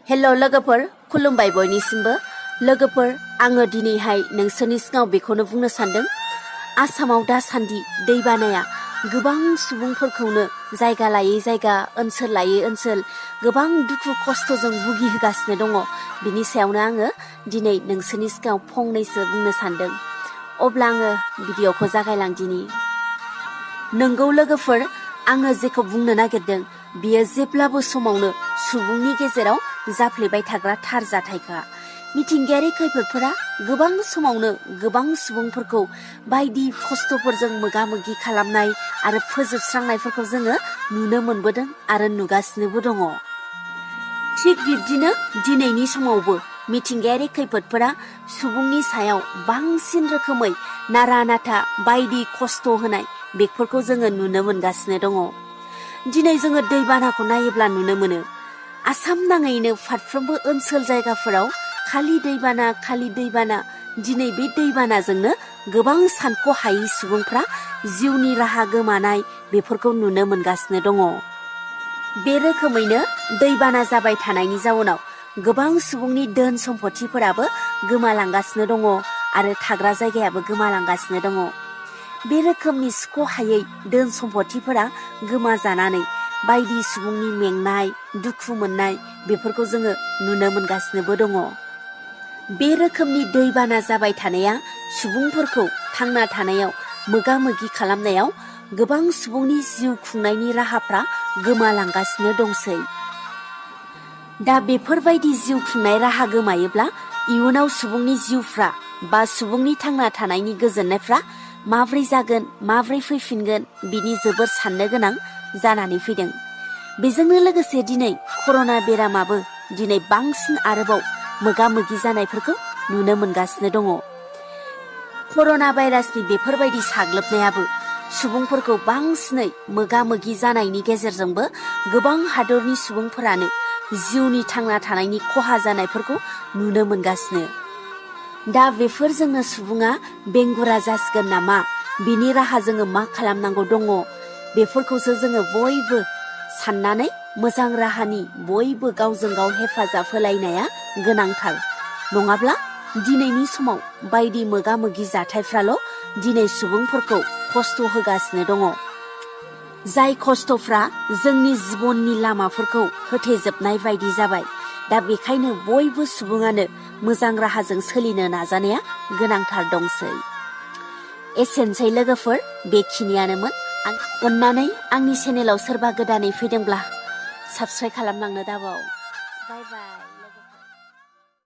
hello लोगोफोर खुलुमबाय बयनिसिमबो लोगोफोर आङो दिनैहाय नोंसोरनि सिगाङाव बेखौनो बुंनो सानदों आसामाव दासान्दि दैबानाया गोबां सुबुंफोरखौनो जायगा लायै जायगा ओनसोल लायै ओनसोल गोबां दुखु खस्थजों भुगिहोगासिनो दङ बिनि सायावनो आङो दिनै नोंसोरनि सिगाङाव फंनैसो बुंनो सानदों अब्ला आङो भिडिअखौ जागायलांदिनि नंगौ लोगोफोर आङो जेखौ बुंनो नागिरदों बियो जेब्लाबो समावनो सुबुंनि गेजेराव जाफ्लेबाय थाग्रा थार जाथायखा मिथिंगायारि खैफोदफोरा गोबां समावनो गोबां सुबुंफोरखौ बायदि खस्थफोरजों मोगा मोगि खालामनाय आरो फोजोबस्रांनायफोरखौ जोङो नुनो मोनबोदों आरो नुगासिनोबो दङ थिग बिब्दिनो दिनैनि समावबो मिथिंगायारि खैफोदफोरा सुबुंनि सायाव बांसिन रोखोमै नारा नाथा बायदि खस्थ होनाय बेफोरखौ जोङो नुनो मोनगासिनो दङ दिनै जोङो दैबानाखौ नायोब्ला नुनो मोनो आसाम नाङैनो फारफ्रोमबो ओनसोल जायगाफोराव खालि दैबाना दिनै बे दैबानाजोंनो गोबां सानख'हायै सुबुंफ्रा जिउनि राहा गोमानाय बेफोरखौ नुनो मोनगासिनो दङ बे रोखोमैनो दैबाना जाबाय थानायनि जाउनाव गोबां सुबुंनि धोन सम्पथिफोराबो गोमालांगासिनो दङ आरो थाग्रा जायगायाबो गोमालांगासिनो दङ बे रोखोमनि सुख'हायै धोन सम्पथिफोरा गोमाजानानै बायदि सुबुंनि मेंनाय दुखु मोननाय बेफोरखौ जोङो नुनो मोनगासिनोबो दङ बे रोखोमनि दैबाना जाबाय थानाया सुबुंफोरखौ थांना थानायाव मोगा मोगि खालामनायाव गोबां सुबुंनि जिउ खुंनायनि राहाफ्रा गोमालांगासिनो दंसै दा बेफोरबायदि जिउ खुंनाय राहा गोमायोब्ला इयुनाव सुबुंनि जिउफ्रा बा सुबुंनि थांना थानायनि गोजोननायफ्रा माब्रै जागोन माब्रै फैफिनगोन बिनि जोबोर साननो गोनां जानानै फैदों बेजोंनो लोगोसे दिनै कर'ना बेरामाबो दिनै बांसिन आरोबाव मोगा मोगि जानायफोरखौ नुनो मोनगासिनो दङ कर'ना भाइरासनि बेफोरबायदि साग्लोबनायाबो सुबुंफोरखौ बांसिनै मोगा मोगि जानायनि गेजेरजोंबो गोबां हादरनि सुबुंफोरानो जिउनि थांना थानायनि खहा जानायफोरखौ नुनो मोनगासिनो दा बेफोरजोंनो सुबुङा बेंगुरा जासिगोन नामा बिनि राहा जोङो मा खालामनांगौ दङ बेफोरखौसो जोङो बयबो साननानै मोजां राहानि बयबो गावजों गाव हेफाजाब होलायनाया गोनांथार नङाब्ला दिनैनि समाव बायदि मोगा मोगि जाथायफ्राल' दिनै सुबुंफोरखौ खस्थ' होगासिनो दङ जाय खस्थ'फ्रा जोंनि जिबननि लामाफोरखौ होथेजोबनाय बायदि जाबाय दा बेखायनो बयबो सुबुङानो मोजां राहाजों सोलिनो नाजानाया गोनांथार दंसै एसेनोसै लोगोफोर बेखिनियानोमोन अन्नानै आंनि चेनेलाव सोरबा गोदानै फैदोंब्ला साबस्क्राइब खालामलांनो दाबाव बाय बाय